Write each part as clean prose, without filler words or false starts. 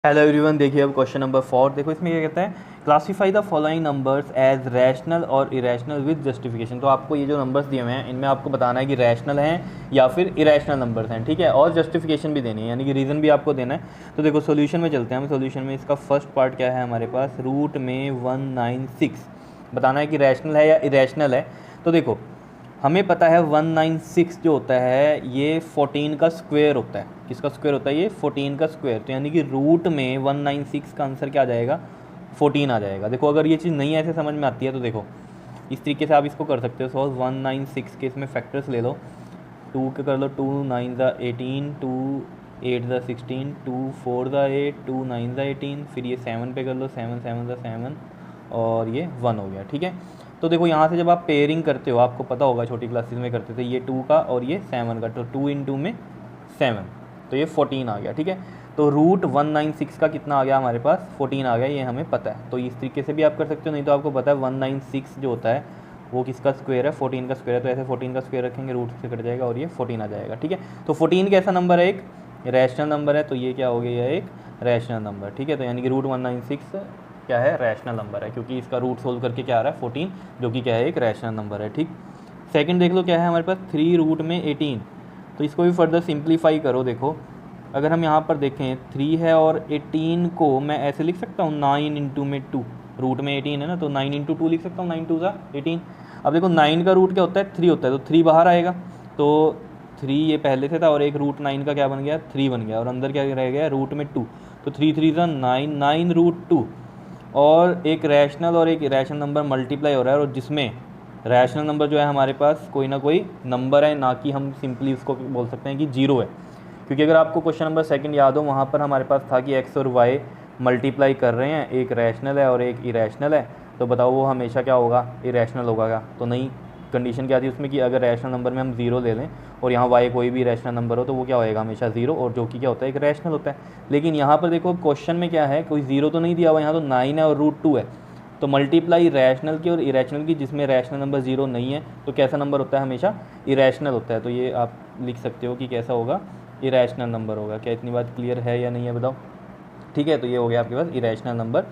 Hello everyone, देखिए अब question number 4 देखो। इसमें क्या कहता है, classify the following numbers as rational और इरेशनल विद जस्टिफिकेशन। तो आपको ये जो नंबर्स दिए हुए हैं इनमें आपको बताना है कि रैशनल हैं या फिर इरेशनल नंबर्स हैं, ठीक है। और जस्टिफिकेशन भी देनी है, यानी कि रीज़न भी आपको देना है। तो देखो सोल्यूशन में चलते हैं हम। सोल्यूशन में इसका फर्स्ट पार्ट क्या है हमारे पास, रूट में 196 बताना है कि रैशनल है या इरेशनल है। तो देखो हमें पता है 196 जो होता है ये 14 का स्क्वायर होता है। किसका स्क्वायर होता है ये? 14 का स्क्वायर। तो यानी कि रूट में 196 का आंसर क्या आ जाएगा? 14 आ जाएगा। देखो अगर ये चीज़ नहीं ऐसे समझ में आती है तो देखो इस तरीके से आप इसको कर सकते हो सॉल्व। 196 के इसमें फैक्टर्स ले लो, 2 के कर लो, 2 9 ज़ा 18, 2 8 ज़ा 16, 2 4 ज़ा 8, 2 9 ज़ा 18, फिर ये 7 पे कर लो, 7 7 ज़ा 7 और ये 1 हो गया, ठीक है। तो देखो यहाँ से जब आप पेयरिंग करते हो, आपको पता होगा छोटी क्लासेस में करते थे, ये 2 का और ये 7 का, तो 2 इन 2 में 7, तो ये 14 आ गया, ठीक है। तो रूट 196 का कितना आ गया हमारे पास? 14 आ गया, ये हमें पता है। तो इस तरीके से भी आप कर सकते हो, नहीं तो आपको पता है 196 जो होता है वो किसका स्क्वायर है? 14 का स्क्वायर है। तो ऐसे 14 का स्क्वायर रखेंगे, रूट से कट जाएगा और ये 14 आ जाएगा, ठीक है। तो 14 कैसा नंबर है? एक रैशनल नंबर है। तो ये क्या हो गया? एक रैशनल नंबर, ठीक है। तो यानी कि रूट 196 क्या है? रैशनल नंबर है, क्योंकि इसका रूट सोल्व करके क्या आ रहा है? 14, जो कि क्या है? एक रैशनल नंबर है, ठीक। सेकंड देख लो क्या है हमारे पास, 3 रूट में 18। तो इसको भी फर्दर सिंप्लीफाई करो। देखो अगर हम यहाँ पर देखें 3 है और 18 को मैं ऐसे लिख सकता हूँ 9 इंटू में 2, रूट में 18 है ना, तो 9 इंटू 2 लिख सकता हूँ, 9 2 ज़ा 18। अब देखो 9 का रूट क्या होता है? 3 होता है, तो 3 बाहर आएगा, तो 3 ये पहले से था और एक रूट 9 का क्या बन गया? 3 बन गया, और अंदर क्या रह गया? रूट में 2, तो 3 3 ज़ा 9, 9 रूट 2। और एक रैशनल और एक इरेशनल नंबर मल्टीप्लाई हो रहा है, और जिसमें रैशनल नंबर जो है हमारे पास कोई ना कोई नंबर है, ना कि हम सिंपली उसको बोल सकते हैं कि जीरो है। क्योंकि अगर आपको क्वेश्चन नंबर सेकंड याद हो, वहाँ पर हमारे पास था कि एक्स और वाई मल्टीप्लाई कर रहे हैं, एक रैशनल है और एक इरेशनल है, तो बताओ वो हमेशा क्या होगा? इरेशनल होगा क्या? तो नहीं, कंडीशन क्या थी उसमें कि अगर रैशनल नंबर में हम जीरो ले लें और यहाँ वाई कोई भी रैशनल नंबर हो तो वो क्या होएगा? हमेशा जीरो, और जो कि क्या होता है? एक रैशनल होता है। लेकिन यहाँ पर देखो क्वेश्चन में क्या है, कोई जीरो तो नहीं दिया हुआ, यहाँ तो 9 है और रूट 2 है। तो मल्टीप्लाई रैशनल की और इरेशनल की, जिसमें रैशनल नंबर जीरो नहीं है, तो कैसा नंबर होता है? हमेशा इरेशनल होता है। तो ये आप लिख सकते हो कि कैसा होगा? इरेशनल नंबर होगा। क्या इतनी बात क्लियर है या नहीं है बताओ? ठीक है, तो ये हो गया आपके पास इरेशनल नंबर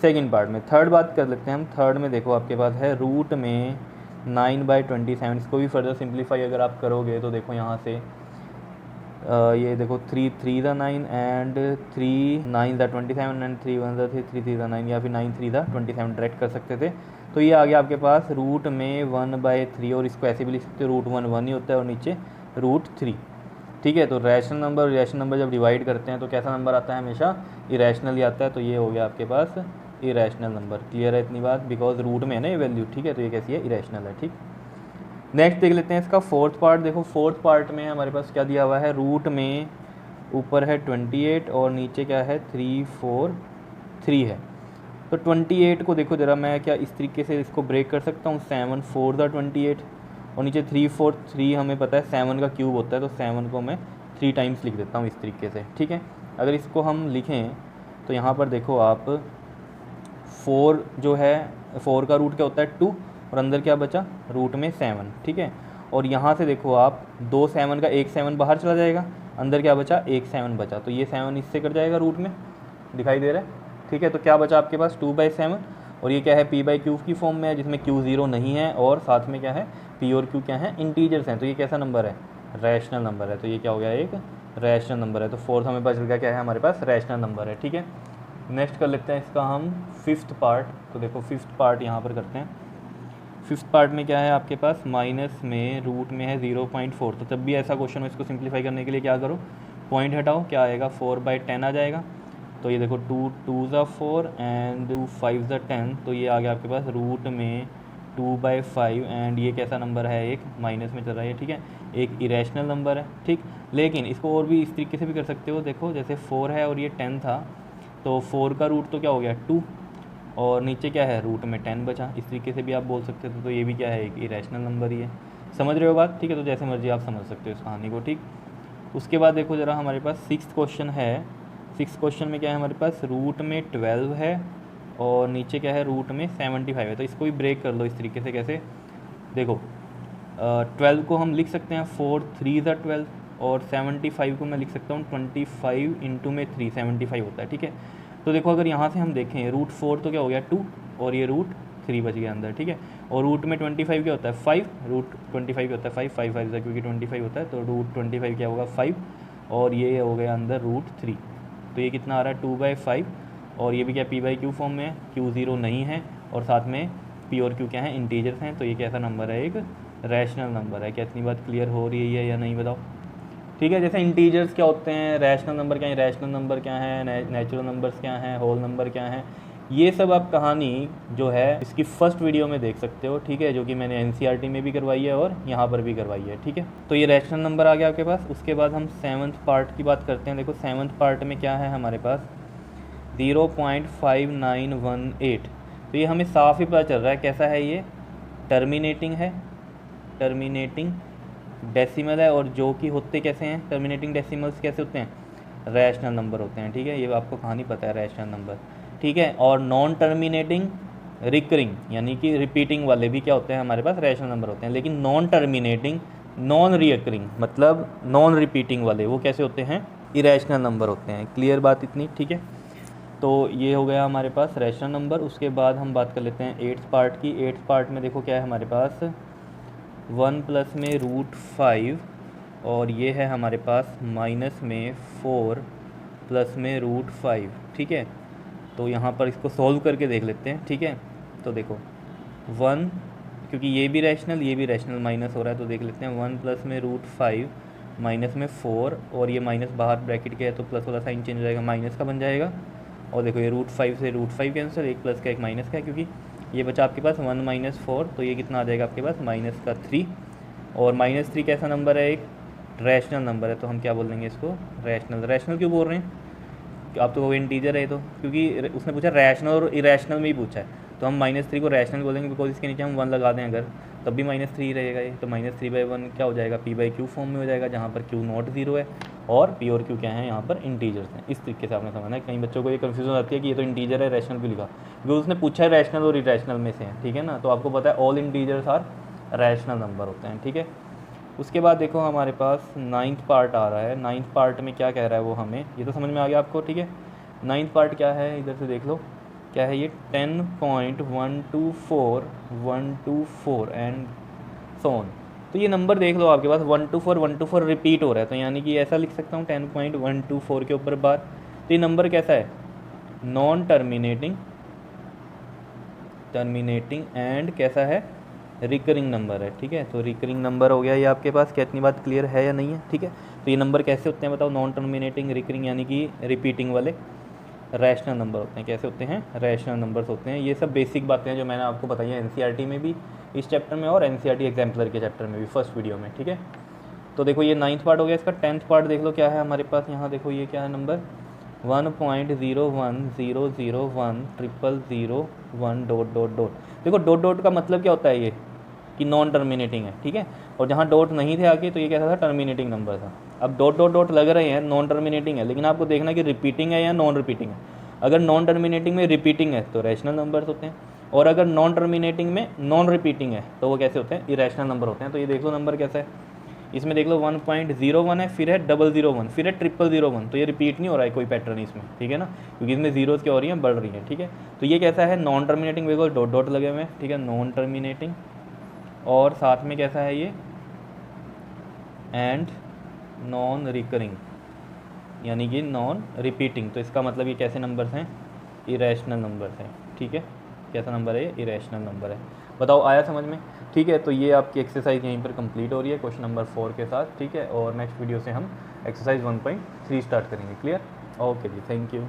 सेकंड पार्ट में। थर्ड बात कर लेते हैं हम। थर्ड में देखो आपके पास है रूट में 9/27। इसको भी फर्दर सिंप्लीफाई अगर आप करोगे तो देखो यहाँ से ये देखो 3 3 ज़ा 9 एंड 3 9 ज़ा 27 एंड 3 1 ज़ा 3 3 3 ज़ा 9, या फिर 9 3 ज़ा 27 डायरेक्ट कर सकते थे। तो ये आ गया आपके पास रूट में 1/3, और इसको ऐसे भी लिख सकते हो, रूट 1 1 ही होता है और नीचे रूट 3, ठीक है। तो रैशनल नंबर इरेशनल नंबर जब डिवाइड करते हैं तो कैसा नंबर आता है? हमेशा इरेशनल ही आता है। तो ये हो गया आपके पास इरेशनल नंबर। क्लियर है इतनी बात? बिकॉज रूट में है ना ये वैल्यू, ठीक है। तो ये कैसी है? इरेशनल है, ठीक। नेक्स्ट देख लेते हैं इसका फोर्थ पार्ट। देखो फोर्थ पार्ट में हमारे पास क्या दिया हुआ है, रूट में ऊपर है 28 और नीचे क्या है? 3 4 3 है। तो 28 को देखो ज़रा, मैं क्या इस तरीके से इसको ब्रेक कर सकता हूँ, 7 4 द 28, और नीचे 3 4 3 हमें पता है 7 का क्यूब होता है, तो 7 को मैं 3 टाइम्स लिख देता हूँ इस तरीके से, ठीक है। अगर इसको हम लिखें तो यहाँ पर देखो आप 4 जो है, 4 का रूट क्या होता है? 2, और अंदर क्या बचा? रूट में 7, ठीक है। और यहाँ से देखो आप 2 7 का, एक 7 बाहर चला जाएगा, अंदर क्या बचा? एक 7 बचा, तो ये 7 इससे कट जाएगा, रूट में दिखाई दे रहा है, ठीक है। तो क्या बचा आपके पास? 2/7, और ये क्या है? p/q की फॉर्म में है, जिसमें q 0 नहीं है, और साथ में क्या है? p और q क्या है? इंटीजर्स हैं। तो ये कैसा नंबर है? रैशनल नंबर है। तो ये क्या हो गया? एक रैशनल नंबर है। तो फोर्थ हमें पता चल गया क्या है हमारे पास? रैशनल नंबर है, ठीक है। नेक्स्ट कर लेते हैं इसका हम फिफ्थ पार्ट। तो देखो फिफ्थ पार्ट यहाँ पर करते हैं। फिफ्थ पार्ट में क्या है आपके पास? माइनस में रूट में है 0.4। तो जब भी ऐसा क्वेश्चन हो, इसको सिंप्लीफाई करने के लिए क्या करो? पॉइंट हटाओ, क्या आएगा? 4/10 आ जाएगा। तो ये देखो 2 2 ज़ा 4 एंड 2 5 ज़ा 10, तो ये आ गया आपके पास रूट में 2/5, एंड ये कैसा नंबर है? एक माइनस में चल रहा है, ठीक है, एक इरेशनल नंबर है, ठीक। लेकिन इसको और भी इस तरीके से भी कर सकते हो। देखो जैसे 4 है और ये 10 था, तो 4 का रूट तो क्या हो गया? 2, और नीचे क्या है? रूट में 10 बचा। इस तरीके से भी आप बोल सकते थे। तो ये भी क्या है? एक इरेशनल नंबर ही है। समझ रहे हो बात? ठीक है, तो जैसे मर्जी आप समझ सकते हो इस कहानी को, ठीक। उसके बाद देखो ज़रा हमारे पास सिक्स्थ क्वेश्चन है। सिक्स क्वेश्चन में क्या है हमारे पास? रूट में 12 है और नीचे क्या है? रूट में 75 है। तो इसको भी ब्रेक कर लो इस तरीके से। कैसे? देखो 12 को हम लिख सकते हैं 4 3 ज़ा 12, और 75 को मैं लिख सकता हूँ 25 इंटू में 3, 75 होता है, ठीक है। तो देखो अगर यहाँ से हम देखें √4 तो क्या हो गया 2 और ये √3 बच गया अंदर, ठीक है। और रूट में 25 क्या होता है 5, √25 क्या होता है 5, 5 5 क्योंकि 25 होता है तो √25 क्या होगा 5 और ये हो गया अंदर √3। तो ये कितना आ रहा है 2/5 और ये भी क्या p/q फॉर्म में है, q 0 नहीं है और साथ में p और q क्या है इंटीजर्स हैं। तो ये कैसा नंबर है, एक रैशनल नंबर है। क्या इतनी बात क्लियर हो रही है या नहीं बताओ, ठीक है। जैसे इंटीजर्स क्या होते हैं, रैशनल नंबर क्या है, रैशनल नंबर क्या है, नेचुरल नंबर्स क्या हैं, होल नंबर क्या है, ये सब आप कहानी जो है इसकी फर्स्ट वीडियो में देख सकते हो, ठीक है, जो कि मैंने एनसीईआरटी में भी करवाई है और यहाँ पर भी करवाई है, ठीक है। तो ये रैशनल नंबर आ गया आपके पास। उसके बाद हम 7th पार्ट की बात करते हैं। देखो 7th पार्ट में क्या है हमारे पास 0.5918। तो ये हमें साफ ही पता चल रहा है कैसा है, ये टर्मिनेटिंग है, टर्मिनेटिंग डेसिमल है। और जो कि होते कैसे हैं टर्मिनेटिंग डेसिमल्स कैसे होते हैं, रैशनल नंबर होते हैं, ठीक है। ये आपको कहानी पता है रैशनल नंबर, ठीक है। और नॉन टर्मिनेटिंग रिकरिंग यानी कि रिपीटिंग वाले भी क्या होते हैं हमारे पास रैशनल नंबर होते हैं। लेकिन नॉन टर्मिनेटिंग नॉन रिकरिंग मतलब नॉन रिपीटिंग वाले वो कैसे होते हैं, इरेशनल नंबर होते हैं। क्लियर बात इतनी, ठीक है। तो ये हो गया हमारे पास रैशनल नंबर। उसके बाद हम बात कर लेते हैं 8th पार्ट की। 8th पार्ट में देखो क्या है हमारे पास 1 प्लस में √5 और ये है हमारे पास माइनस में 4 प्लस में √5, ठीक है। तो यहाँ पर इसको सॉल्व करके देख लेते हैं, ठीक है। तो देखो 1 क्योंकि ये भी रैशनल माइनस हो रहा है तो देख लेते हैं 1 प्लस में √5 माइनस में 4 और ये माइनस बाहर ब्रैकेट के है तो प्लस वाला साइन चेंज हो जाएगा, माइनस का बन जाएगा। और देखो ये √5 से √5 कैंसिल, एक प्लस का एक माइनस का है क्योंकि ये बचा आपके पास 1 - 4 तो ये कितना आ जाएगा आपके पास -3। और -3 कैसा नंबर है, एक रैशनल नंबर है तो हम क्या बोल देंगे इसको रैशनल। रैशनल क्यों बोल रहे हैं, आप तो वो इंटीजर है तो, क्योंकि उसने पूछा रैशनल और इरेशनल में ही पूछा है तो हम -3 को रैशनल बोलेंगे बिकॉज इसके नीचे हम 1 लगा दें अगर तब भी -3 रहेगा ये। तो -3/1 क्या हो जाएगा p/q फॉर्म में हो जाएगा जहाँ पर q नॉट 0 है और p और q क्या है यहाँ पर इंटीजर्स हैं। इस तरीके से आपने समझना है। कई बच्चों को ये कन्फ्यूजन आती है कि ये तो इंटीजर है रैशनल क्यों लिखा, क्योंकि उसने पूछा है रैशनल और इरेशनल में से है, ठीक है ना। तो आपको पता है all integers are rational number होते हैं, ठीक है। उसके बाद देखो हमारे पास 9th पार्ट आ रहा है। 9th पार्ट में क्या कह रहा है वो हमें, ये तो समझ में आ गया आपको, ठीक है। 9th पार्ट क्या है इधर से देख लो क्या है ये 10.124 एंड सो ऑन। तो ये नंबर देख लो आपके पास 124 रिपीट हो रहा है तो यानी कि ऐसा लिख सकता हूँ 10.124 के ऊपर बार। तो ये नंबर कैसा है नॉन टर्मिनेटिंग एंड कैसा है रिकरिंग नंबर है, ठीक है। तो रिकरिंग नंबर हो गया ये आपके पास। क्या इतनी बात क्लियर है या नहीं है, ठीक है। तो ये नंबर कैसे होते हैं बताओ, नॉन टर्मिनेटिंग रिकरिंग यानी कि रिपीटिंग वाले रैशनल नंबर होते हैं। कैसे होते हैं रैशनल नंबर्स होते हैं। ये सब बेसिक बातें हैं जो मैंने आपको बताई है एनसीईआरटी में भी इस चैप्टर में और एनसीईआरटी एग्जाम्पलर के चैप्टर में भी फर्स्ट वीडियो में, ठीक है। तो देखो ये 9th पार्ट हो गया। इसका 10th पार्ट देख लो क्या है हमारे पास। यहाँ देखो ये क्या है नंबर 1.010010001 देखो डॉट डॉट का मतलब क्या होता है ये कि नॉन टर्मिनेटिंग है, ठीक है। और जहाँ डॉट नहीं थे आगे तो ये कैसा था टर्मिनेटिंग नंबर था। अब डॉट डॉट डॉट लग रहे हैं नॉन टर्मिनेटिंग है लेकिन आपको देखना कि रिपीटिंग है या नॉन रिपीटिंग है। अगर नॉन टर्मिनेटिंग में रिपीटिंग है तो रैशनल नंबर्स होते हैं और अगर नॉन टर्मिनेटिंग में नॉन रिपीटिंग है तो वो कैसे होते हैं इरेशनल नंबर होते हैं। तो ये देख लो नंबर कैसा है, इसमें देख लो 1.01 है, फिर है 001, फिर है 001। तो ये रिपीट नहीं हो रहा है कोई पैटर्न इसमें, ठीक है ना, क्योंकि इसमें जीरोस क्या हो रही हैं बढ़ रही हैं, ठीक है। तो ये कैसा है non terminating because dot dot लगे हुए हैं, ठीक है, नॉन टर्मिनेटिंग। और साथ में कैसा है ये एंड नॉन रिकरिंग यानी कि नॉन रिपीटिंग। तो इसका मतलब ये कैसे नंबर्स हैं इरेशनल नंबर्स हैं, ठीक है। कैसा नंबर है ये इरेशनल नंबर है। बताओ आया समझ में, ठीक है। तो ये आपकी एक्सरसाइज यहीं पर कंप्लीट हो रही है क्वेश्चन नंबर 4 के साथ, ठीक है। और नेक्स्ट वीडियो से हम एक्सरसाइज 1.3 स्टार्ट करेंगे। क्लियर, ओके जी, थैंक यू।